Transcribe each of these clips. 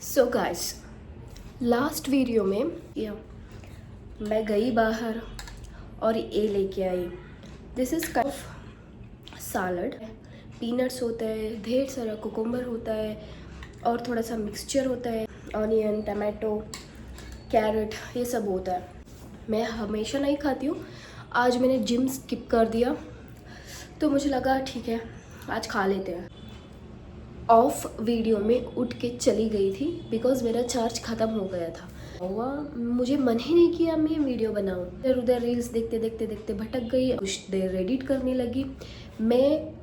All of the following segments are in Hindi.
सो गाइस, लास्ट वीडियो में या मैं गई बाहर और ये लेके आई। This is kind of salad. Peanuts होता है, ढेर सारा कुकुम्बर होता है और थोड़ा सा मिक्सचर होता है, ऑनियन, टमाटो, कैरेट, ये सब होता है। मैं हमेशा नहीं खाती हूँ, आज मैंने जिम स्किप कर दिया तो मुझे लगा ठीक है आज खा लेते हैं। ऑफ वीडियो में उठ के चली गई थी बिकॉज मेरा चार्ज ख़त्म हो गया था। हुआ मुझे मन ही नहीं किया मैं वीडियो बनाऊँ। इधर उधर रील्स देखते देखते देखते भटक गई, कुछ देर एडिट करने लगी। मैं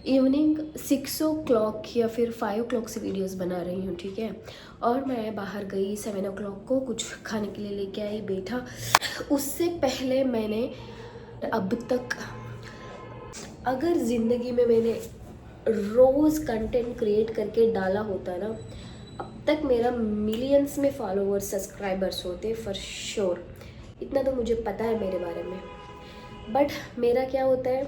इवनिंग 6 o'clock या फिर 5 o'clock से वीडियोस बना रही हूँ, ठीक है। और मैं बाहर गई 7 o'clock को, कुछ खाने के लिए लेके आई, बैठा। उससे पहले मैंने अब तक, अगर ज़िंदगी में मैंने रोज़ कंटेंट क्रिएट करके डाला होता ना, अब तक मेरा मिलियंस में फॉलोअर्स, सब्सक्राइबर्स होते फॉर श्योर। इतना तो मुझे पता है मेरे बारे में। बट मेरा क्या होता है,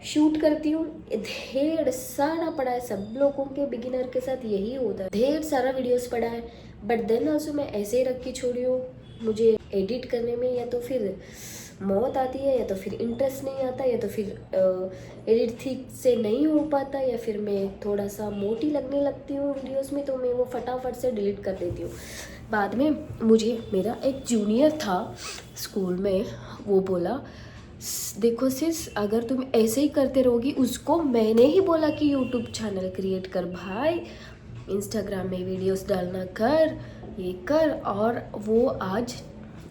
शूट करती हूँ, ढेर सारा पड़ा है। सब लोगों के बिगिनर के साथ यही होता है, ढेर सारा वीडियोस पड़ा है। बट देन ऑल्सो मैं ऐसे ही रख के छोड़ी हूँ। मुझे एडिट करने में या तो फिर मौत आती है, या तो फिर इंटरेस्ट नहीं आता, या तो फिर एडिट ठीक से नहीं हो पाता, या फिर मैं थोड़ा सा मोटी लगने लगती हूँ वीडियोस में, तो मैं वो फटाफट से डिलीट कर देती हूँ। बाद में मुझे मेरा एक जूनियर था स्कूल में, वो बोला देखो सिस, अगर तुम ऐसे ही करते रहोगी, उसको मैंने ही बोला कि यूट्यूब चैनल क्रिएट कर भाई, इंस्टाग्राम में वीडियोस डालना कर, ये कर। और वो आज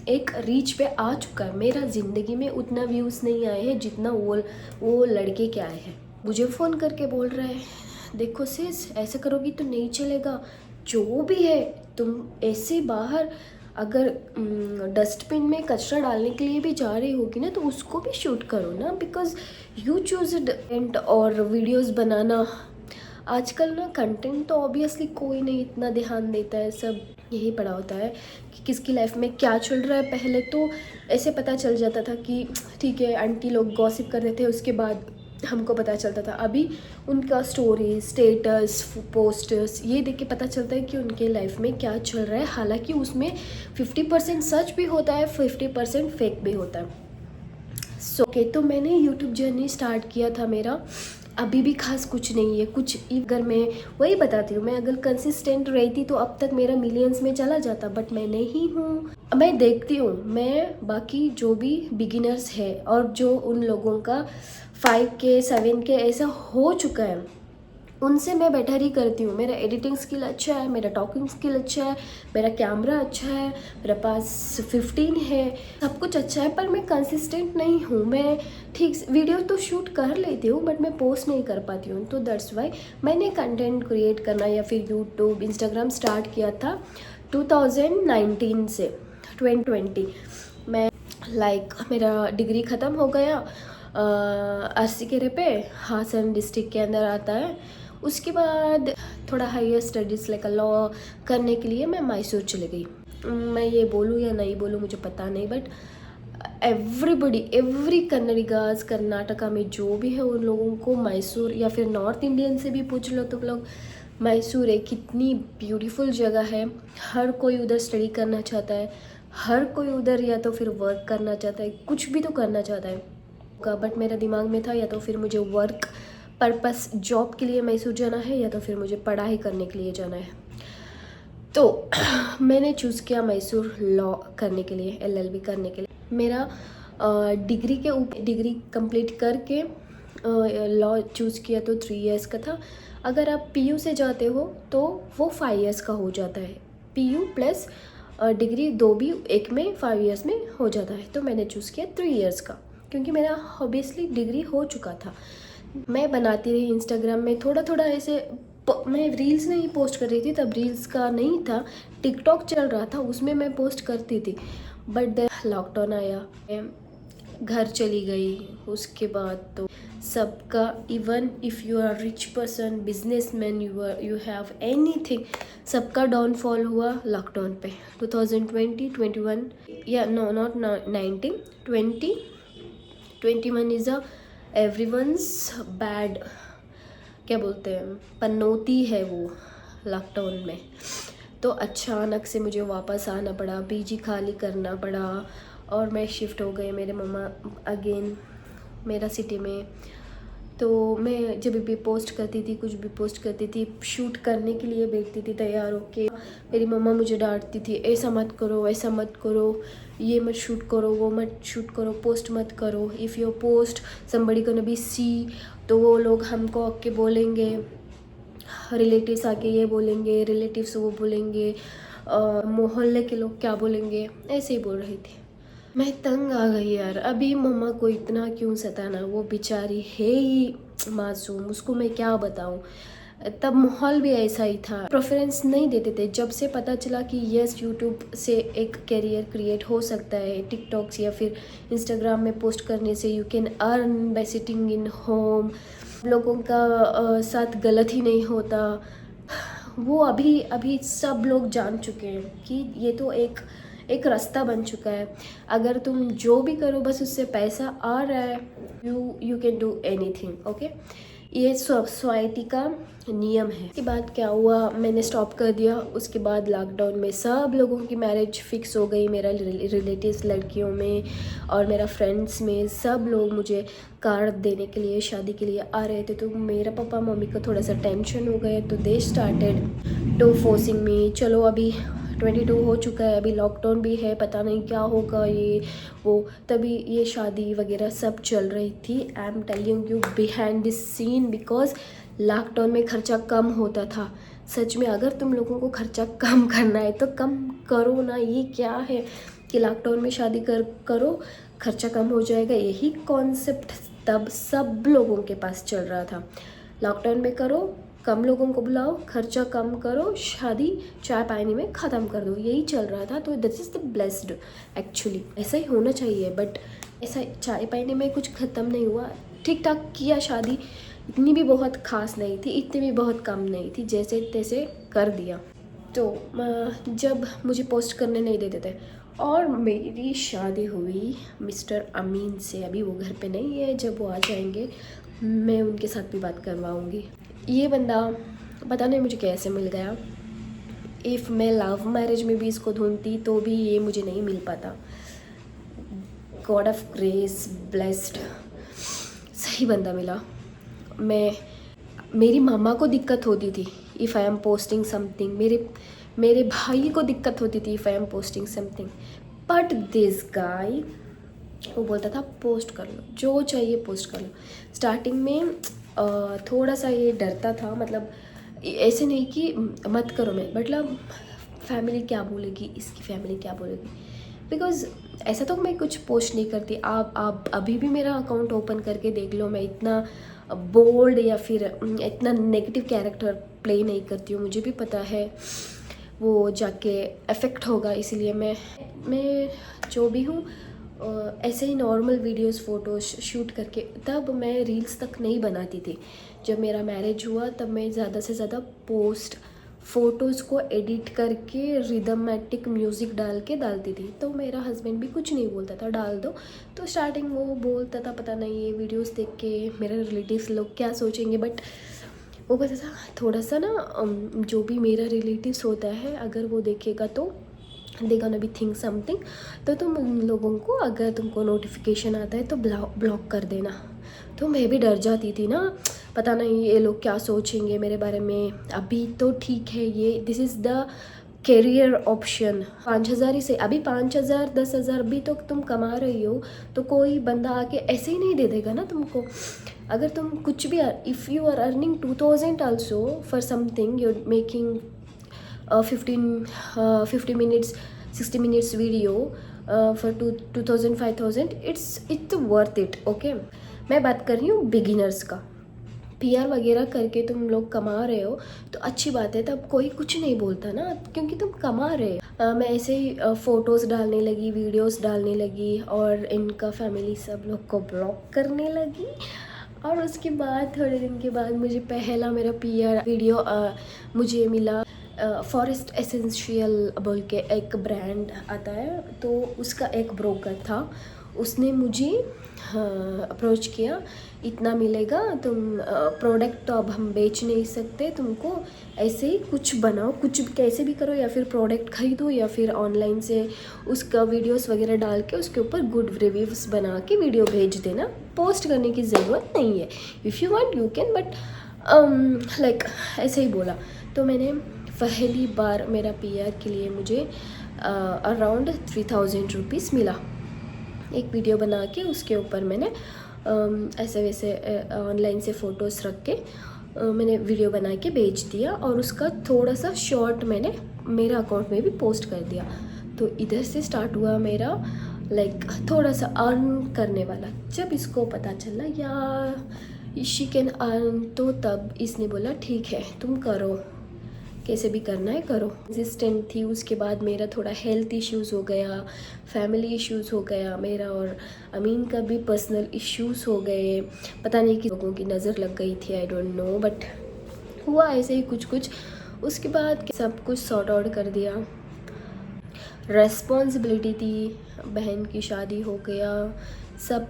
एक रीच पे आ चुका है। मेरा ज़िंदगी में उतना व्यूज़ नहीं आए हैं जितना वो लड़के के आए हैं। मुझे फ़ोन करके बोल रहे हैं देखो सिस, ऐसे करोगी तो नहीं चलेगा, जो भी है तुम ऐसे बाहर अगर डस्टबिन में कचरा डालने के लिए भी जा रही होगी ना, तो उसको भी शूट करो ना, बिकॉज यू चूज कंटेंट और वीडियोस बनाना। आजकल ना कंटेंट तो ऑब्वियसली कोई नहीं इतना ध्यान देता है, सब यही पड़ा होता है कि किसकी लाइफ में क्या चल रहा है। पहले तो ऐसे पता चल जाता था कि ठीक है आंटी लोग गॉसिप कर रहे थे, उसके बाद हमको पता चलता था। अभी उनका स्टोरी, स्टेटस, पोस्टर्स, ये देख के पता चलता है कि उनके लाइफ में क्या चल रहा है। हालांकि उसमें 50% सच भी होता है, 50% फेक भी होता है। तो मैंने यूट्यूब जर्नी स्टार्ट किया था मेरा, अभी भी खास कुछ नहीं है। कुछ अगर मैं वही बताती हूँ, मैं अगर कंसिस्टेंट रहती तो अब तक मेरा मिलियंस में चला जाता, बट मैं नहीं हूँ। मैं देखती हूँ, मैं बाकी जो भी बिगिनर्स है और जो उन लोगों का 5K 7K ऐसा हो चुका है, उनसे मैं बेटर ही करती हूँ। मेरा एडिटिंग स्किल अच्छा है, मेरा टॉकिंग स्किल अच्छा है, मेरा कैमरा अच्छा है, मेरे पास 15 है, सब कुछ अच्छा है। पर मैं कंसिस्टेंट नहीं हूँ। मैं ठीक वीडियो तो शूट कर लेती हूँ, बट मैं पोस्ट नहीं कर पाती हूँ। तो दैट्स वाई मैंने कंटेंट क्रिएट करना या फिर यूट्यूब, इंस्टाग्राम स्टार्ट किया था 2019 से 2020। मैं मेरा डिग्री ख़त्म हो गया अर्सिकेरे पे, हासन डिस्ट्रिक्ट के अंदर आता है। उसके बाद थोड़ा हायर स्टडीज़ लाइक लॉ करने के लिए मैं मैसूर चली गई। मैं ये बोलूँ या नहीं बोलूँ मुझे पता नहीं, बट एवरी कन्नडिगास कर्नाटका में जो भी है उन लोगों को मैसूर, या फिर नॉर्थ इंडियन से भी पूछ लो तो लोग, मैसूर एक कितनी ब्यूटीफुल जगह है। हर कोई उधर स्टडी करना चाहता है, हर कोई उधर या तो फिर वर्क करना चाहता है, कुछ भी तो करना चाहता है। बट मेरा दिमाग में था या तो फिर मुझे वर्क पर्पस जॉब के लिए मैसूर जाना है, या तो फिर मुझे पढ़ाई करने के लिए जाना है। तो मैंने चूज़ किया मैसूर लॉ करने के लिए, LLB करने के लिए। मेरा डिग्री कंप्लीट करके लॉ चूज़ किया तो 3 years का था। अगर आप PU से जाते हो तो वो 5 years का हो जाता है। PU प्लस डिग्री दो भी एक में 5 years में हो जाता है। तो मैंने चूज़ किया 3 years का, क्योंकि मेरा ऑब्वियसली डिग्री हो चुका था। मैं बनाती रही इंस्टाग्राम में थोड़ा थोड़ा ऐसे। मैं रील्स नहीं पोस्ट कर रही थी, तब रील्स का नहीं था, टिकटॉक चल रहा था, उसमें मैं पोस्ट करती थी। बट लॉकडाउन आया, मैं घर चली गई। उसके बाद तो सबका, even if you are rich person, businessman, you have anything, सबका डाउनफॉल हुआ लॉकडाउन पे 2020, 21 या no not 19, 20, 21 is a everyone's bad, क्या बोलते हैं, पनौती है वो, लॉकडाउन में। तो अचानक से मुझे वापस आना पड़ा, पीजी खाली करना पड़ा और मैं शिफ्ट हो गई मेरे मम्मा अगेन मेरा सिटी में। तो मैं जब भी पोस्ट करती थी, कुछ भी पोस्ट करती थी, शूट करने के लिए बैठती थी तैयार होके, मेरी मम्मा मुझे डांटती थी, ऐसा मत करो, ऐसा मत करो, ये मत शूट करो, वो मत शूट करो, पोस्ट मत करो, if your post somebody gonna be see, तो वो लोग हमको आके बोलेंगे, रिलेटिव्स आके ये बोलेंगे, रिलेटिव्स वो बोलेंगे, मोहल्ले के लोग क्या बोलेंगे, ऐसे ही बोल रही थी। मैं तंग आ गई यार। अभी मम्मा को इतना क्यों सताना, वो बेचारी है ही मासूम, उसको मैं क्या बताऊं। तब माहौल भी ऐसा ही था, प्रेफरेंस नहीं देते थे। जब से पता चला कि यस यूट्यूब से एक करियर क्रिएट हो सकता है, टिकटॉक्स या फिर इंस्टाग्राम में पोस्ट करने से you can earn by sitting in home, लोगों का साथ गलत ही नहीं होता, वो अभी सब लोग जान चुके हैं कि ये तो एक रास्ता बन चुका है। अगर तुम जो भी करो बस उससे पैसा आ रहा है, you can do anything. Okay, ये सोसाइटी का नियम है। उसके बाद क्या हुआ, मैंने स्टॉप कर दिया। उसके बाद लॉकडाउन में सब लोगों की मैरिज फिक्स हो गई, मेरा रिलेटिव्स लड़कियों में और मेरा फ्रेंड्स में सब लोग मुझे कार्ड देने के लिए, शादी के लिए आ रहे थे। तो मेरा पापा मम्मी को थोड़ा सा टेंशन हो गया, तो they started to forcing me, चलो अभी 22 हो चुका है, अभी लॉकडाउन भी है, पता नहीं क्या होगा ये वो। तभी ये शादी वगैरह सब चल रही थी। I am telling you behind this scene, because lockdown में खर्चा कम होता था। सच में अगर तुम लोगों को खर्चा कम करना है तो कम करो ना। ये क्या है कि लॉकडाउन में शादी करो, खर्चा कम हो जाएगा, यही कॉन्सेप्ट तब सब लोगों के पास चल रहा था। लॉकडाउन में करो, कम लोगों को बुलाओ, खर्चा कम करो, शादी चाय पानी में ख़त्म कर दो, यही चल रहा था। तो this is the blessed, actually ऐसा ही होना चाहिए। बट ऐसा चाय पानी में कुछ ख़त्म नहीं हुआ, ठीक ठाक किया शादी, इतनी भी बहुत ख़ास नहीं थी, इतनी भी बहुत कम नहीं थी, जैसे तैसे कर दिया। तो जब मुझे पोस्ट करने नहीं देते थे और मेरी शादी हुई मिस्टर अमीन से, अभी वो घर पे नहीं है, जब वो आ जाएंगे मैं उनके साथ भी बात करवाऊँगी। ये बंदा पता नहीं मुझे कैसे मिल गया। इफ़ मैं लव मैरिज में भी इसको ढूंढती तो भी ये मुझे नहीं मिल पाता। गॉड ऑफ ग्रेस, ब्लेस्ड, सही बंदा मिला। मेरी मामा को दिक्कत होती थी if I am posting something, मेरे भाई को दिक्कत होती थी if I am posting something, but this guy वो बोलता था पोस्ट कर लो, जो चाहिए पोस्ट कर लो। स्टार्टिंग में थोड़ा सा ये डरता था, मतलब ऐसे नहीं कि मत करो, मैं मतलब फैमिली क्या बोलेगी, इसकी फैमिली क्या बोलेगी, बिकॉज़ ऐसा तो मैं कुछ पोस्ट नहीं करती। आप अभी भी मेरा अकाउंट ओपन करके देख लो, मैं इतना बोल्ड या फिर इतना नेगेटिव कैरेक्टर प्ले नहीं करती हूँ। मुझे भी पता है वो जाके अफेक्ट होगा, इसीलिए मैं जो भी हूँ ऐसे ही नॉर्मल वीडियोस फ़ोटोज़ शूट करके, तब मैं रील्स तक नहीं बनाती थी। जब मेरा मैरिज हुआ तब मैं ज़्यादा से ज़्यादा फ़ोटोज़ को एडिट करके रिदमेटिक म्यूज़िक डाल के डालती थी। तो मेरा हस्बैंड भी कुछ नहीं बोलता था, डाल दो। तो स्टार्टिंग वो बोलता था पता नहीं ये वीडियोस देख के मेरे रिलेटिव्स लोग क्या सोचेंगे, बट वो कहता था थोड़ा सा ना जो भी मेरा रिलेटिव्स होता है अगर वो देखेगा तो they gonna be think something, तो तुम उन लोगों को, अगर तुमको नोटिफिकेशन आता है तो ब्लॉक कर देना। तो मैं भी डर जाती थी ना, पता नहीं ये लोग क्या सोचेंगे मेरे बारे में। अभी तो ठीक है, ये this is the career option. 5,000 ही से, अभी 5,000 10,000 भी तो तुम कमा रही हो, तो कोई बंदा आके ऐसे ही नहीं दे देगा ना तुमको। अगर तुम कुछ भी, if you are earning 2,000 also for something, you making 50 minutes 60 minutes video for 2,000 5,000, it's worth it। Okay, मैं बात कर रही हूँ बिगिनर्स का। PR वगैरह करके तुम लोग कमा रहे हो तो अच्छी बात है, तब कोई कुछ नहीं बोलता ना, क्योंकि तुम कमा रहे हो। मैं ऐसे ही फ़ोटोज़ डालने लगी, वीडियोस डालने लगी और इनका फैमिली सब लोग को ब्लॉक करने लगी। और उसके बाद थोड़े दिन के बाद मुझे पहला मेरा PR वीडियो मुझे मिला फॉरेस्ट एसेंशियल बोल के एक ब्रांड आता है, तो उसका एक ब्रोकर था, उसने मुझे अप्रोच किया, इतना मिलेगा, तुम प्रोडक्ट तो अब हम बेच नहीं सकते, तुमको ऐसे ही कुछ बनाओ, कुछ कैसे भी करो, या फिर प्रोडक्ट खरीदो या फिर ऑनलाइन से उसका वीडियोस वगैरह डाल के उसके ऊपर गुड रिव्यूज़ बना के वीडियो भेज देना, पोस्ट करने की ज़रूरत नहीं है, if you want you can, but like ऐसे ही बोला। तो मैंने पहली बार मेरा PR के लिए मुझे अराउंड 3000 रुपीज़ मिला, एक वीडियो बना के उसके ऊपर मैंने ऐसे वैसे ऑनलाइन से फ़ोटोज़ रख के मैंने वीडियो बना के भेज दिया, और उसका थोड़ा सा शॉर्ट मैंने मेरा अकाउंट में भी पोस्ट कर दिया। तो इधर से स्टार्ट हुआ मेरा लाइक थोड़ा सा अर्न करने वाला। जब इसको पता चला यार शी कैन अर्न, तो तब इसने बोला ठीक है तुम करो, कैसे भी करना है करो। रेजिस्टेंट थी। उसके बाद मेरा थोड़ा हेल्थ इश्यूज़ हो गया, फैमिली इश्यूज़ हो गया, मेरा और अमीन का भी पर्सनल इश्यूज़ हो गए, पता नहीं कि लोगों की नज़र लग गई थी, आई डोंट नो, बट हुआ ऐसे ही कुछ कुछ। उसके बाद सब कुछ सॉर्ट आउट कर दिया। रेस्पॉन्सिबिलिटी थी, बहन की शादी हो गया, सब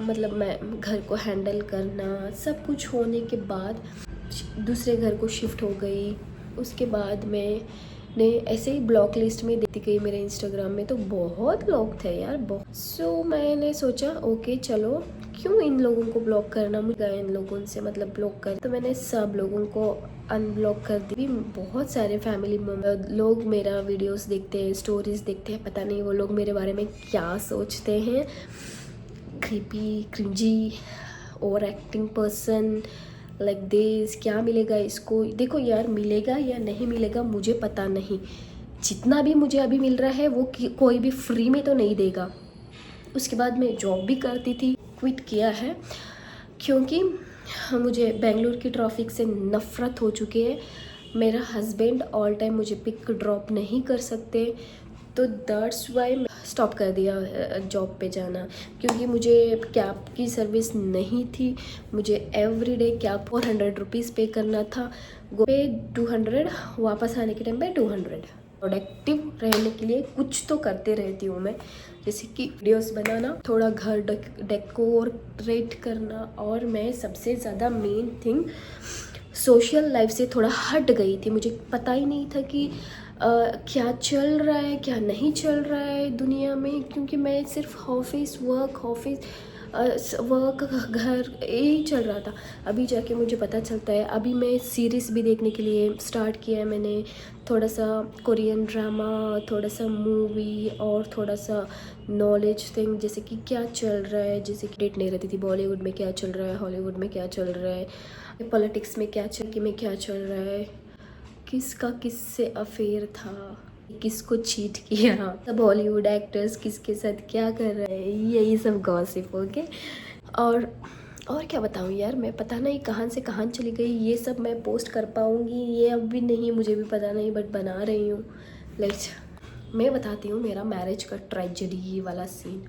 मतलब मैं घर को हैंडल करना, सब कुछ होने के बाद दूसरे घर को शिफ्ट हो गई। उसके बाद मैंने ऐसे ही ब्लॉक लिस्ट में देखती गई, मेरे इंस्टाग्राम में तो बहुत लोग थे यार, बहुत। सो मैंने सोचा ओके चलो क्यों इन लोगों को ब्लॉक करना, मुझे इन लोगों से मतलब ब्लॉक कर, तो मैंने सब लोगों को अनब्लॉक कर दी। बहुत सारे फैमिली लोग मेरा वीडियोस देखते हैं, स्टोरीज देखते हैं, पता नहीं वो लोग मेरे बारे में क्या सोचते हैं, creepy, cringey, over acting person like this, क्या मिलेगा इसको। देखो यार मिलेगा या नहीं मिलेगा मुझे पता नहीं, जितना भी मुझे अभी मिल रहा है वो कोई भी फ्री में तो नहीं देगा। उसके बाद मैं जॉब भी करती थी, क्विट किया है क्योंकि मुझे बेंगलुरु की ट्रैफिक से नफ़रत हो चुकी है। मेरा हस्बैंड ऑल टाइम मुझे पिक ड्रॉप नहीं कर सकते, तो दैट्स वाई स्टॉप कर दिया जॉब पे जाना, क्योंकि मुझे कैब की सर्विस नहीं थी। मुझे एवरीडे कैब 400 रुपीज़ पे करना था, पे 200, वापस आने के टाइम पे 200। प्रोडक्टिव रहने के लिए कुछ तो करते रहती हूँ मैं, जैसे कि वीडियोस बनाना, थोड़ा घर डेकोरेट करना, और मैं सबसे ज़्यादा मेन थिंग सोशल लाइफ से थोड़ा हट गई थी। मुझे पता ही नहीं था कि क्या चल रहा है क्या नहीं चल रहा है दुनिया में, क्योंकि मैं सिर्फ ऑफिस वर्क घर यही चल रहा था। अभी जाके मुझे पता चलता है, अभी मैं सीरीज़ भी देखने के लिए स्टार्ट किया है मैंने, थोड़ा सा कोरियन ड्रामा, थोड़ा सा मूवी, और थोड़ा सा नॉलेज थिंग, जैसे कि क्या चल रहा है, जैसे कि डेट नहीं रहती थी, बॉलीवुड में क्या चल रहा है, हॉलीवुड में क्या चल रहा है, पॉलिटिक्स में क्या चल रहा है, किसका किससे अफेयर था, किसको चीट किया, सब हॉलीवुड एक्टर्स किसके साथ क्या कर रहे हैं, यही सब गॉसिप ओके। और क्या बताऊँ यार, मैं पता नहीं कहाँ से कहाँ चली गई। ये सब मैं पोस्ट कर पाऊँगी ये अब भी नहीं, मुझे भी पता नहीं, बट बना रही हूँ। मैं बताती हूँ मेरा मैरिज का ट्रेजेडी वाला सीन।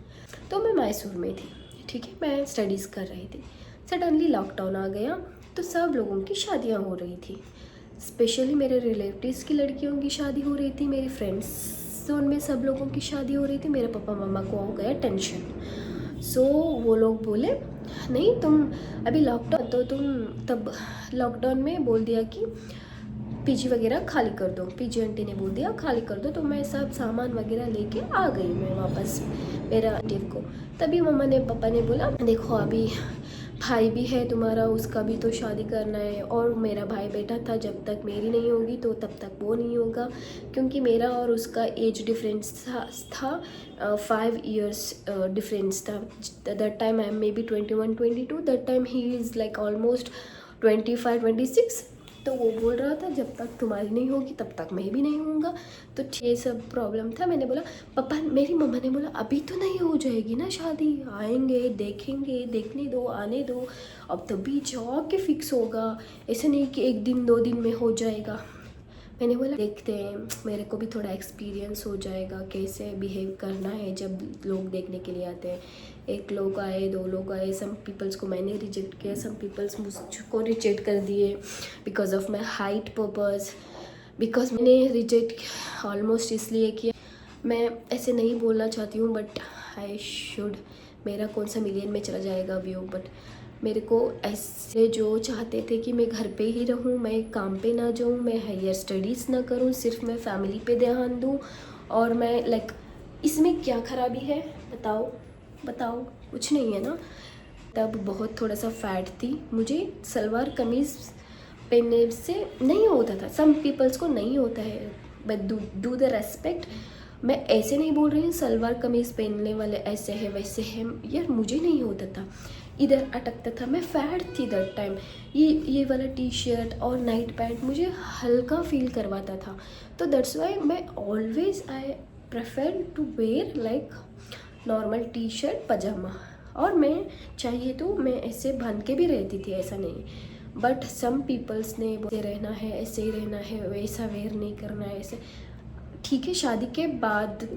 तो मैं मैसूर में थी, ठीक है, मैं स्टडीज़ कर रही थी, सडनली लॉकडाउन आ गया, तो सब लोगों की शादियाँ हो रही थी, स्पेशली मेरे रिलेटिव्स की लड़कियों की शादी हो रही थी, मेरी फ्रेंड्स जोन में सब लोगों की शादी हो रही थी। मेरे पापा मम्मा को हो गया टेंशन, सो वो लोग बोले नहीं तुम अभी लॉकडाउन, तो तुम तब लॉकडाउन में बोल दिया कि पीजी वगैरह खाली कर दो, पीजी आंटी ने बोल दिया खाली कर दो, तो मैं सब सामान वगैरह लेके आ गई मैं वापस मेरा टिप को। तभी मम्मा ने पापा ने बोला देखो अभी भाई भी है तुम्हारा, उसका भी तो शादी करना है, और मेरा भाई बेटा था, जब तक मेरी नहीं होगी तो तब तक वो नहीं होगा, क्योंकि मेरा और उसका एज डिफरेंस था 5 years डिफरेंस था। That time I am may be 21-22, that time he is like almost 25-26। तो वो बोल रहा था जब तक तुम्हारी नहीं होगी तब तक मैं भी नहीं होऊंगा, तो ये सब प्रॉब्लम था। मैंने बोला पापा, मेरी मम्मा ने बोला अभी तो नहीं हो जाएगी ना शादी, आएंगे देखेंगे, देखने दो, आने दो, अब तभी जाके फिक्स होगा, ऐसे नहीं कि 1 दिन 2 दिन में हो जाएगा। मैंने बोला देखते हैं, मेरे को भी थोड़ा एक्सपीरियंस हो जाएगा कैसे बिहेव करना है जब लोग देखने के लिए आते हैं। 1 लोग आए, 2 लोग आए, सम पीपल्स को मैंने रिजेक्ट किया, सम पीपल्स मुझको रिजेक्ट कर दिए because of my height purpose. Because मैंने रिजेक्ट ऑलमोस्ट इसलिए किया, मैं ऐसे नहीं बोलना चाहती हूँ बट आई शुड, मेरा कौन सा मिलियन में चला जाएगा व्यू, बट मेरे को ऐसे जो चाहते थे कि मैं घर पे ही रहूँ, मैं काम पे ना जाऊँ, मैं हायर स्टडीज़ ना करूँ, सिर्फ मैं फैमिली पे ध्यान दूँ, और मैं लाइक इसमें क्या खराबी है बताओ बताओ, कुछ नहीं है ना। तब बहुत थोड़ा सा फैट थी, मुझे सलवार कमीज़ पहनने से नहीं होता था, सम पीपल्स को नहीं होता है, बट डू द रेस्पेक्ट। मैं ऐसे नहीं बोल रही हूँ सलवार कमीज़ पहनने वाले ऐसे है वैसे है, यार मुझे नहीं होता था, इधर अटकता था, मैं फैट थी दैट टाइम। ये वाला टी शर्ट और नाइट पैंट मुझे हल्का फील करवाता था, तो दैट्स वाई मैं always I prefer to wear like normal T shirt pyjama, और मैं चाहिए तो मैं ऐसे बांध के भी रहती थी, ऐसा नहीं। बट सम पीपल्स ने बोलते रहना है, ऐसे ही रहना है, वैसा वेयर नहीं करना है, ऐसे ठीक है शादी के बाद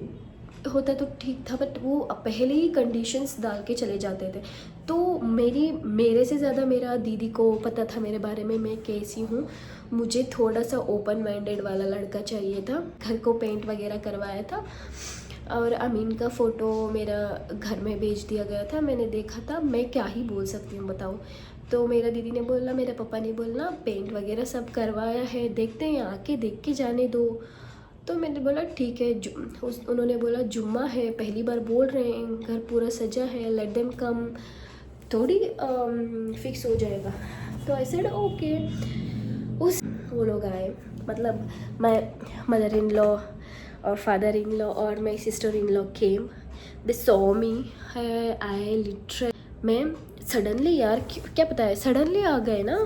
होता तो ठीक था, बट वो पहले ही कंडीशंस डाल के चले जाते थे। तो मेरे से ज़्यादा मेरा दीदी को पता था मेरे बारे में, मैं कैसी हूँ। मुझे थोड़ा सा ओपन माइंडेड वाला लड़का चाहिए था। घर को पेंट वगैरह करवाया था और अमीन का फ़ोटो मेरा घर में भेज दिया गया था, मैंने देखा था, मैं क्या ही बोल सकती हूँ बताओ। तो मेरा दीदी ने बोला, मेरे पापा ने बोला पेंट वगैरह सब करवाया है, देखते हैं आके देख के जाने दो। तो मैंने बोला ठीक है। उन्होंने बोला जुम्मा है, पहली बार बोल रहे हैं, घर पूरा सजा है, लेट देम कम, थोड़ी फिक्स हो जाएगा। तो आई सेड ओके। वो लोग आए, मतलब माय मदर इन लॉ और फादर इन लॉ और my sister in law came, they saw me, I literally, मैं सडनली यार क्या पता है सडनली आ गए ना,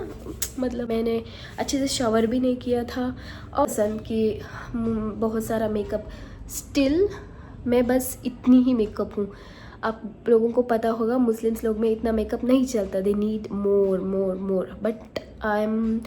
मतलब मैंने अच्छे से शावर भी नहीं किया था और सन की बहुत सारा मेकअप, स्टिल मैं बस इतनी ही मेकअप हूँ। आप लोगों को पता होगा मुस्लिम्स लोग में इतना मेकअप नहीं चलता, they need more more more, but I am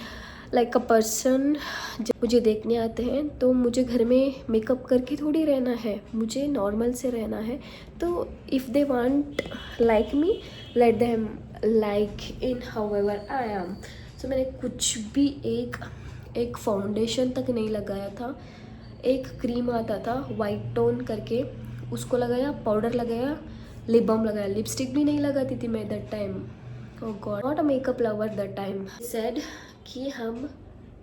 like a person, जब मुझे देखने आते हैं तो मुझे घर में मेकअप करके थोड़ी रहना है, मुझे नॉर्मल से रहना है। तो if they want like me, let them like in however I am. So मैंने कुछ भी एक फाउंडेशन तक नहीं लगाया था, एक क्रीम आता था वाइट टोन करके, उसको लगाया, पाउडर लगाया, लिप बाम लगाया, लिपस्टिक भी नहीं लगाती थी मैं that time. Oh God, not a makeup lover that time. Said कि हम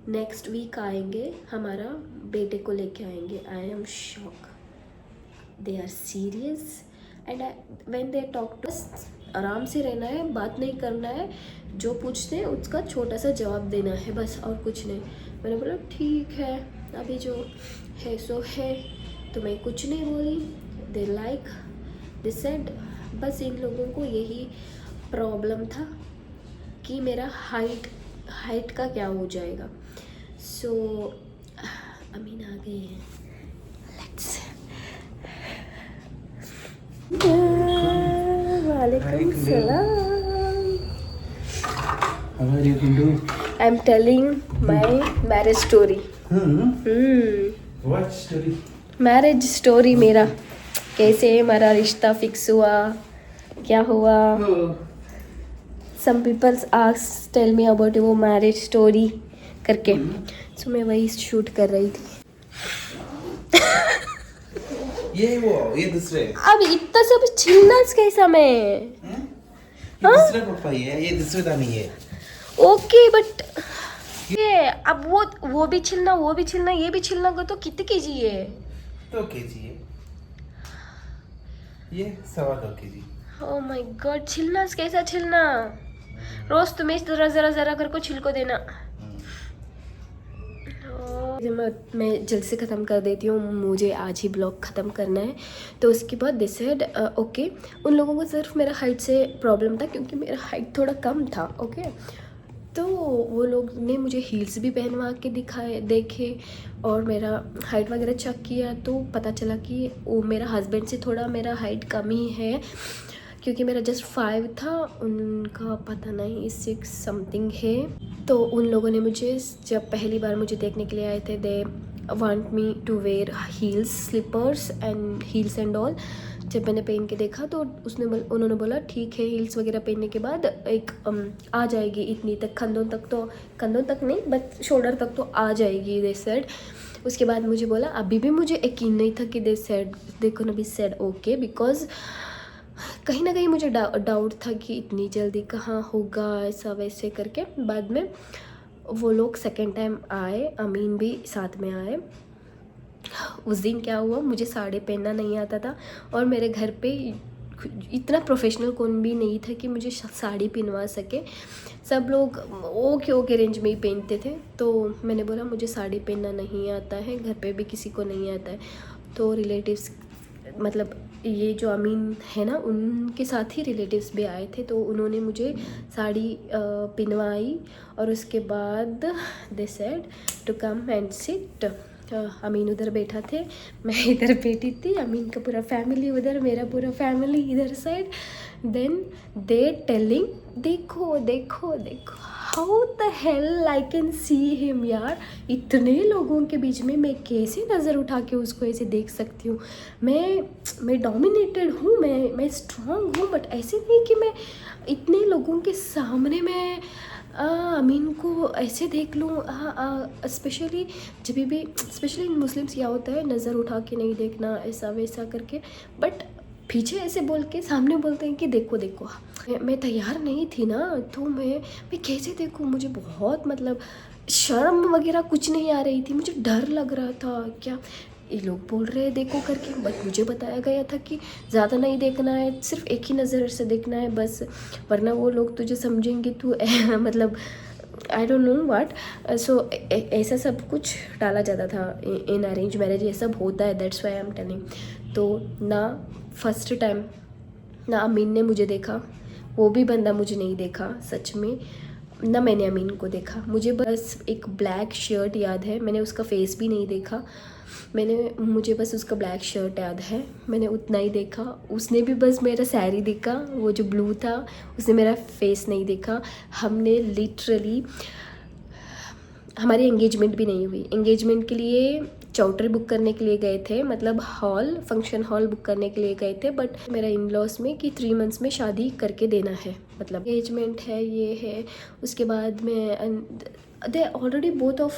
नेक्स्ट वीक आएंगे, हमारा बेटे को लेके आएंगे। I am shock, they are serious and when they talk to us, आराम से रहना है, बात नहीं करना है, जो पूछते हैं उसका छोटा सा जवाब देना है बस, और कुछ नहीं। मैंने बोला ठीक है, अभी जो है सो है, तो मैं कुछ नहीं बोली। दे लाइक दे सेड, बस इन लोगों को यही प्रॉब्लम था कि मेरा हाइट का क्या हो जाएगा। सो अमीन आ गई है, लेट्स। वालेकुम सलाम। How are you, Kintu? I am telling my marriage story. What story? Marriage story मेरा, कैसे हमारा रिश्ता फिक्स हुआ, क्या हुआ। Oh. Some peoples ask tell me about वो मैरिज स्टोरी करके, सो मैं वही शूट कर रही थी। ये दूसरे। अब इतना सब छिलनाच कैसा मैं, ये दूसरा पापा ये दूसरे दानी है। ओके बट ये अब वो भी छिलना, वो भी छिलना, ये भी छिलना को तो कितने केजी है? 2 kg है ये, 2.25 kg। ओह माय गॉड, छिलना कैसा छिलना? रोज तुम्हें जरा जरा जरा करके छिलको देना। मैं जल्द से ख़त्म कर देती हूँ, मुझे आज ही ब्लॉग ख़त्म करना है। तो उसके बाद दे सेड ओके, उन लोगों को सिर्फ मेरा हाइट से प्रॉब्लम था क्योंकि मेरा हाइट थोड़ा कम था। ओके, तो वो लोग ने मुझे हील्स भी पहनवा के देखे और मेरा हाइट वगैरह चेक किया, तो पता चला कि वो मेरा हस्बैंड से थोड़ा मेरा हाइट कम ही है, क्योंकि मेरा जस्ट 5 था, उनका पता नहीं 6 समथिंग है। तो उन लोगों ने मुझे जब पहली बार मुझे देखने के लिए आए थे, they want me to wear heels, slippers and heels and all. जब मैंने पहन के देखा तो उन्होंने बोला ठीक है, हील्स वगैरह पहनने के बाद एक आ जाएगी इतनी तक, कंधों तक नहीं बट शोल्डर तक तो आ जाएगी, दे सेड। उसके बाद मुझे बोला, अभी भी मुझे यकीन नहीं था कि दे सेड ओके, बिकॉज कहीं ना कहीं मुझे डाउट था कि इतनी जल्दी कहाँ होगा, ऐसा वैसे करके। बाद में वो लोग सेकेंड टाइम आए, अमीन भी साथ में आए। उस दिन क्या हुआ, मुझे साड़ी पहनना नहीं आता था और मेरे घर पे इतना प्रोफेशनल कौन भी नहीं था कि मुझे साड़ी पहनवा सके। सब लोग ओके रेंज में ही पहनते थे। तो मैंने बोला मुझे साड़ी पहनना नहीं आता है, घर पे भी किसी को नहीं आता है। तो रिलेटिव्स, मतलब ये जो अमीन है ना, उनके साथ ही रिलेटिव्स भी आए थे, तो उन्होंने मुझे साड़ी पहनवाई। और उसके बाद they said to come and sit. Amin उधर बैठा थे, मैं इधर बैठी थी, अमीन का पूरा फैमिली उधर, मेरा पूरा फैमिली इधर साइड। देन दे टेलिंग, देखो देखो देखो, how the hell I can see him यार। इतने लोगों के बीच में मैं कैसे नज़र उठा के उसको ऐसे देख सकती हूँ। मैं डोमिनेटेड हूँ, मैं स्ट्रांग हूँ, बट ऐसे नहीं कि मैं इतने लोगों के सामने मैं अमीन को ऐसे देख लूँ। स्पेशली जब भी, स्पेशली इन मुस्लिम्स क्या होता है, नज़र उठा के नहीं देखना, ऐसा वैसा करके, बट पीछे ऐसे बोल के सामने बोलते हैं कि देखो देखो। मैं तैयार नहीं थी ना, तो मैं कैसे देखूँ। मुझे बहुत मतलब शर्म वगैरह कुछ नहीं आ रही थी, मुझे डर लग रहा था। क्या ये लोग बोल रहे हैं देखो करके, बट मुझे बताया गया था कि ज़्यादा नहीं देखना है, सिर्फ एक ही नज़र से देखना है बस, वरना वो लोग तुझे समझेंगे तू मतलब आई डोंट नो व्हाट। सो ऐसा सब कुछ डाला जाता था इन अरेंज मैरिज, ये सब होता है, that's why I am telling. तो ना फर्स्ट टाइम ना अमीन ने मुझे देखा, वो भी बंदा मुझे नहीं देखा सच में, ना मैंने अमीन को देखा। मुझे बस एक ब्लैक शर्ट याद है, मैंने उसका फेस भी नहीं देखा। मुझे बस उसका ब्लैक शर्ट याद है, मैंने उतना ही देखा। उसने भी बस मेरा साड़ी देखा, वो जो ब्लू था, उसने मेरा फेस नहीं देखा। हमने लिटरली, हमारी एंगेजमेंट भी नहीं हुई। एंगेजमेंट के लिए चौटर बुक करने के लिए गए थे, मतलब हॉल, फंक्शन हॉल बुक करने के लिए गए थे, बट मेरा इन लॉज में कि 3 मंथ्स में शादी करके देना है, मतलब एंगेजमेंट है, ये है। उसके बाद में they already both of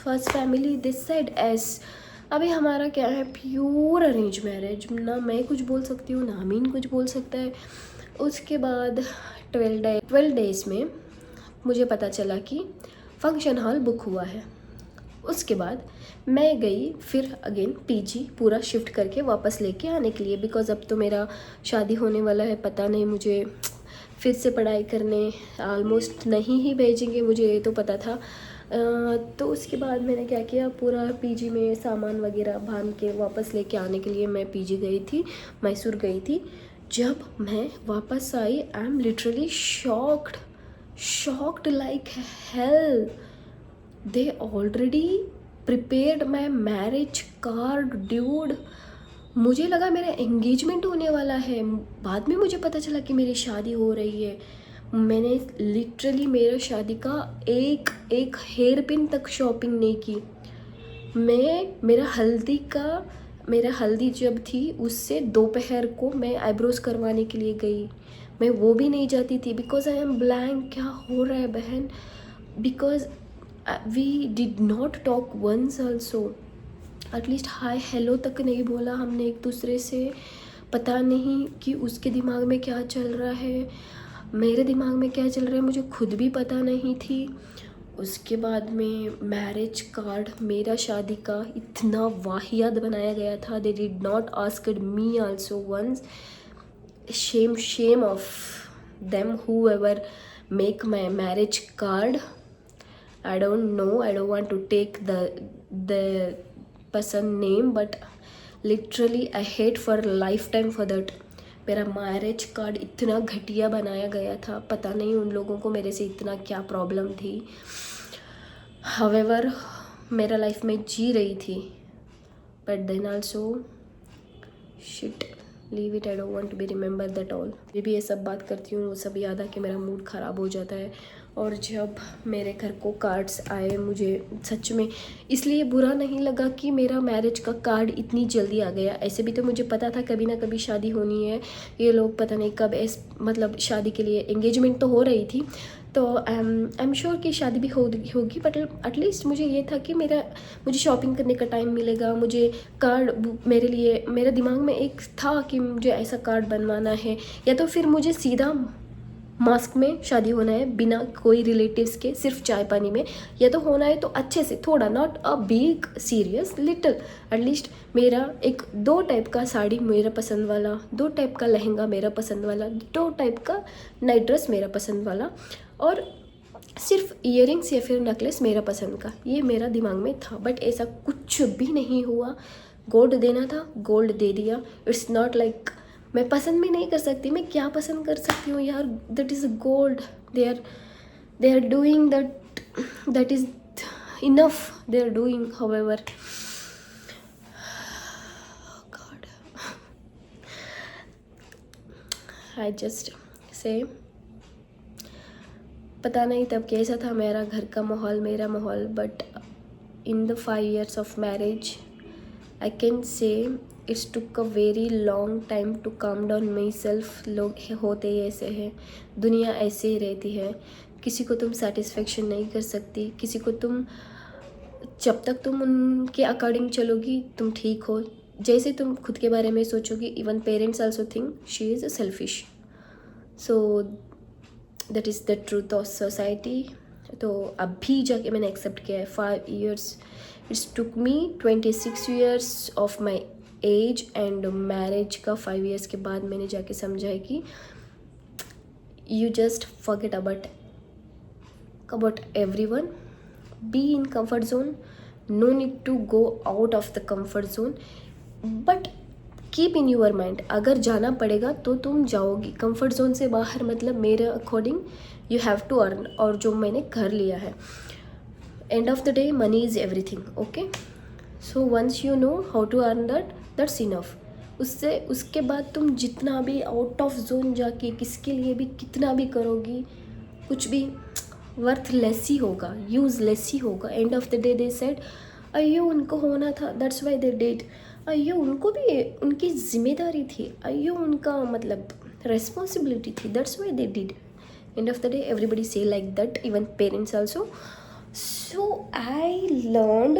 first family this side S. अभी हमारा क्या है, प्योर अरेंज मैरिज, ना मैं कुछ बोल सकती हूँ, ना अमीन कुछ बोल सकता है। उसके बाद 12 डेज में मुझे पता चला कि फंक्शन हॉल बुक हुआ है। उसके बाद मैं गई फिर अगेन पीजी पूरा शिफ्ट करके वापस लेके आने के लिए, बिकॉज़ अब तो मेरा शादी होने वाला है, पता नहीं मुझे फिर से पढ़ाई करने ऑलमोस्ट नहीं ही भेजेंगे, मुझे ये तो पता था। तो उसके बाद मैंने क्या किया, पूरा पीजी में सामान वगैरह बांध के वापस लेके आने के लिए मैं पीजी गई थी, मैसूर गई थी। जब मैं वापस आई, I am literally shocked like hell. They already prepared my marriage card, dude. मुझे लगा मेरा एंगेजमेंट होने वाला है, बाद में मुझे पता चला कि मेरी शादी हो रही है। मैंने लिटरली मेरा शादी का एक हेयर पिन तक शॉपिंग नहीं की। मेरा हल्दी जब थी उससे दोपहर को मैं आईब्रोज करवाने के लिए गई, मैं वो भी नहीं जाती थी, बिकॉज आई एम ब्लैंक। क्या हो रहा है बहन, because we did not talk once also, at least hi hello तक नहीं बोला हमने एक दूसरे से। पता नहीं कि उसके दिमाग में क्या चल रहा है, मेरे दिमाग में क्या चल रहा है, मुझे खुद भी पता नहीं थी। उसके बाद में मैरिज कार्ड मेरा शादी का इतना वाहियात बनाया गया था, they did not asked me also once. shame of them whoever make my marriage card. I don't know, I don't want to take the person name, but literally I hate for lifetime for that. मेरा मैरिज कार्ड इतना घटिया बनाया गया था, पता नहीं उन लोगों को मेरे से इतना क्या प्रॉब्लम थी। However, मेरा लाइफ में जी रही थी, but then also shit, leave it, I don't want to be remember that all. मैं भी ये सब बात करती हूँ, वो सब याद आके मेरा मूड ख़राब हो जाता है। और जब मेरे घर को कार्ड्स आए, मुझे सच में इसलिए बुरा नहीं लगा कि मेरा मैरिज का कार्ड इतनी जल्दी आ गया। ऐसे भी तो मुझे पता था कभी ना कभी शादी होनी है, ये लोग पता नहीं कब मतलब शादी के लिए एंगेजमेंट तो हो रही थी, तो आई एम श्योर कि शादी भी होगी, बट एटलीस्ट मुझे ये था कि मुझे शॉपिंग करने का टाइम मिलेगा। मुझे कार्ड मेरे लिए, मेरे दिमाग में एक था कि मुझे ऐसा कार्ड बनवाना है, या तो फिर मुझे सीधा मास्क में शादी होना है बिना कोई रिलेटिव्स के, सिर्फ चाय पानी में, या तो होना है तो अच्छे से, थोड़ा, not a big serious, little, at least मेरा एक 2 टाइप का साड़ी मेरा पसंद वाला, 2 टाइप का लहंगा मेरा पसंद वाला, 2 टाइप का नाइट ड्रेस मेरा पसंद वाला, और सिर्फ ईयरिंग्स या फिर नेकलेस मेरा पसंद का, ये मेरा दिमाग में था। बट ऐसा कुछ भी नहीं हुआ। गोल्ड देना था, गोल्ड दे दिया। इट्स नॉट लाइक मैं पसंद भी नहीं कर सकती, मैं क्या पसंद कर सकती हूँ यार, that is gold, they are doing that is enough, they are doing however. God, I just say पता नहीं तब कैसा था मेरा घर का माहौल, मेरा माहौल, but in the 5 years of marriage I can say it's took a very long time to calm down myself। लोग होते ही ऐसे हैं, दुनिया ऐसे ही रहती है, किसी को तुम सेटिस्फेक्शन नहीं कर सकती, किसी को तुम, जब तक तुम उनके अकॉर्डिंग चलोगी तुम ठीक हो, जैसे तुम खुद के बारे में सोचोगी, even parents also think she is selfish, so that is the truth of society. तो अभी जाके मैंने एक्सेप्ट किया है 5 years। It's took me 26 years of my age and marriage का 5 years के बाद मैंने जाके समझा है कि you just forget about everyone, be in comfort zone, no need to go out of the comfort zone, but keep in your mind, अगर जाना पड़ेगा तो तुम जाओगी। कंफर्ट जोन से बाहर मतलब मेरे according you have to earn, और जो मैंने कर लिया है। End of the day money is everything, okay, so once you know how to earn that's enough. उसके बाद तुम जितना भी आउट ऑफ जोन जाके किसके लिए भी कितना भी करोगी, कुछ भी वर्थलेस ही होगा, यूजलेस ही होगा। And of the day they said अयो उनको होना था, दैट्स वाई दे डिड, अयो उनको भी उनकी जिम्मेदारी थी, अयो उनका मतलब रेस्पॉन्सिबिलिटी थी, that's why they did. End of the day everybody से like that, even parents also. So I learned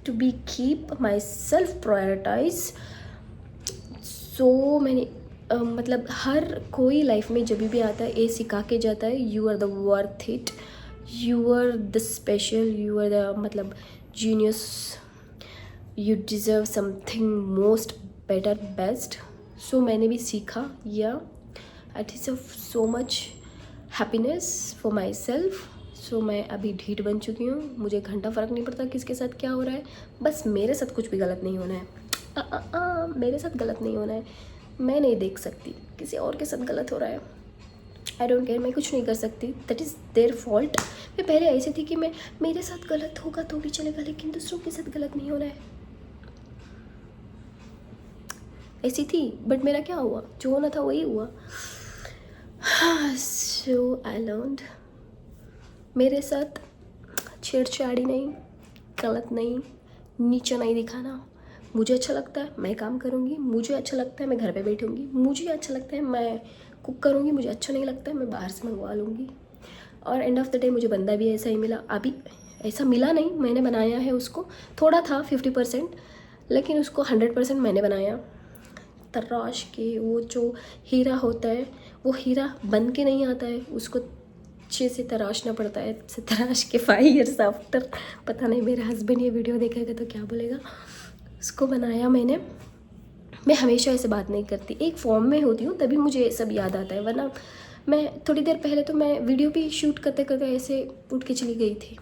to be keep my self prioritise. So मैंने मतलब हर कोई लाइफ में जब भी आता है ये सिखा के जाता है, you are the worth it, you are the special, you are the मतलब genius, you deserve something most better best. So मैंने भी सीखा, yeah it is so much happiness for my self. So मैं अभी ढीठ बन चुकी हूँ, मुझे घंटा फ़र्क नहीं पड़ता किसके साथ क्या हो रहा है, बस मेरे साथ कुछ भी गलत नहीं होना है। मेरे साथ गलत नहीं होना है, मैं नहीं देख सकती किसी और के साथ गलत हो रहा है, आई डोंट केयर, मैं कुछ नहीं कर सकती, दैट इज़ देयर फॉल्ट। मैं पहले ऐसी थी कि मेरे साथ गलत होगा तो भी चलेगा, लेकिन दूसरों के साथ गलत नहीं होना है, ऐसी थी। बट मेरा क्या हुआ, जो होना था वही हुआ। सो आई लर्नड, मेरे साथ छेड़छाड़ी नहीं, गलत नहीं, नीचा नहीं दिखाना। मुझे अच्छा लगता है मैं काम करूँगी, मुझे अच्छा लगता है मैं घर पे बैठूँगी, मुझे अच्छा लगता है मैं कुक करूँगी, मुझे अच्छा नहीं लगता है मैं बाहर से मंगवा लूँगी। और एंड ऑफ द डे मुझे बंदा भी ऐसा ही मिला। अभी ऐसा मिला नहीं, मैंने बनाया है उसको, थोड़ा था 50%, लेकिन उसको 100% मैंने बनाया। तराश के, वो जो हीरा होता है वो हीरा बन के नहीं आता है, उसको अच्छे से तराशना पड़ता है। तराश के 5 years आफ्टर, पता नहीं मेरे हस्बैंड ये वीडियो देखेगा तो क्या बोलेगा, उसको बनाया मैंने। मैं हमेशा ऐसे बात नहीं करती, एक फॉर्म में होती हूँ तभी मुझे सब याद आता है, वरना मैं थोड़ी देर पहले तो मैं वीडियो भी शूट करते करते ऐसे उठ के चली गई थी।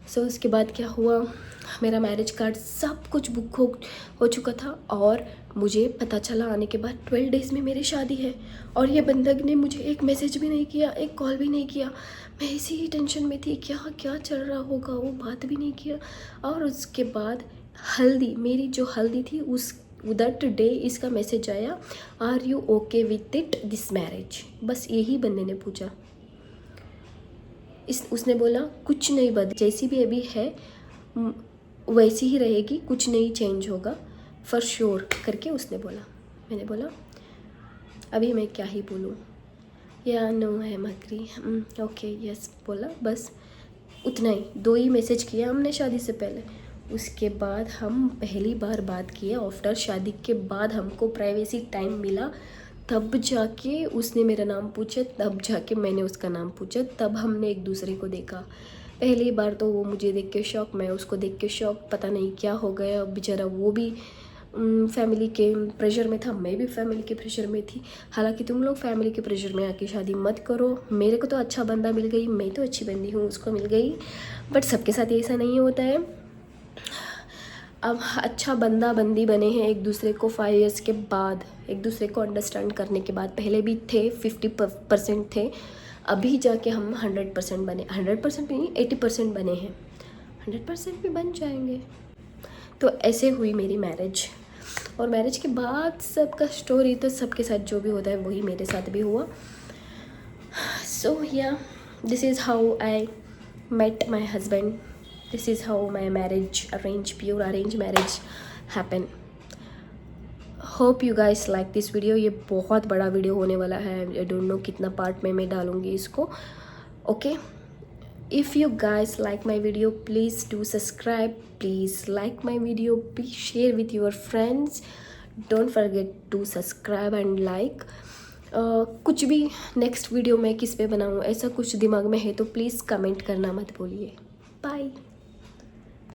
सो उसके बाद क्या हुआ, मेरा मैरिज कार्ड सब कुछ बुक हो चुका था, और मुझे पता चला आने के बाद 12 days में मेरी शादी है। और ये बंदक ने मुझे एक मैसेज भी नहीं किया, एक कॉल भी नहीं किया। मैं इसी ही टेंशन में थी, क्या क्या चल रहा होगा, वो बात भी नहीं किया। और उसके बाद हल्दी, मेरी जो हल्दी थी उस दैट डे इसका मैसेज आया, are you okay with it this marriage. बस यही बंदे ने पूछा। उसने बोला कुछ नहीं बदल, जैसी भी अभी है वैसी ही रहेगी, कुछ नहीं चेंज होगा फॉर श्योर करके उसने बोला। मैंने बोला अभी मैं क्या ही बोलूँ, या नो है मकरी, ओके यस बोला, बस उतना ही। 2 ही मैसेज किया हमने शादी से पहले। उसके बाद हम पहली बार बात किए आफ्टर शादी के बाद, हमको प्राइवेसी टाइम मिला, तब जाके उसने मेरा नाम पूछा, तब जाके मैंने उसका नाम पूछा, तब हमने एक दूसरे को देखा। पहली बार तो वो मुझे देख के शौक, मैं उसको देख के शौक, पता नहीं क्या हो गया बेचारा। वो भी फैमिली के प्रेशर में था, मैं भी फैमिली के प्रेशर में थी। हालांकि तुम लोग फैमिली के प्रेशर में आके शादी मत करो। मेरे को तो अच्छा बंदा मिल गई, मैं तो अच्छी बंदी हूँ, उसको मिल गई, बट सबके साथ ऐसा नहीं होता है। अब अच्छा बंदा बंदी बने हैं एक दूसरे को 5 इयर्स के बाद, एक दूसरे को अंडरस्टैंड करने के बाद। पहले भी थे 50% थे, अभी जाके हम 100% बने, 100% भी नहीं 80% बने हैं, 100% भी बन जाएंगे। तो ऐसे हुई मेरी मैरिज। और मैरिज के बाद सबका स्टोरी तो सबके साथ जो भी होता है वही मेरे साथ भी हुआ। So yeah this is how I met my husband, this is how my marriage pure arrange marriage happen. Hope you guys like this video. ये बहुत बड़ा वीडियो होने वाला है, आई डोंट नो कितना पार्ट में मैं डालूँगी इसको। Okay, if you guys like my video, please do subscribe, please like my video, please share with your friends, don't forget to subscribe and like। कुछ भी नेक्स्ट वीडियो में किस पे बनाऊँ ऐसा कुछ दिमाग में है तो प्लीज़ कमेंट करना मत भूलिए। बाय।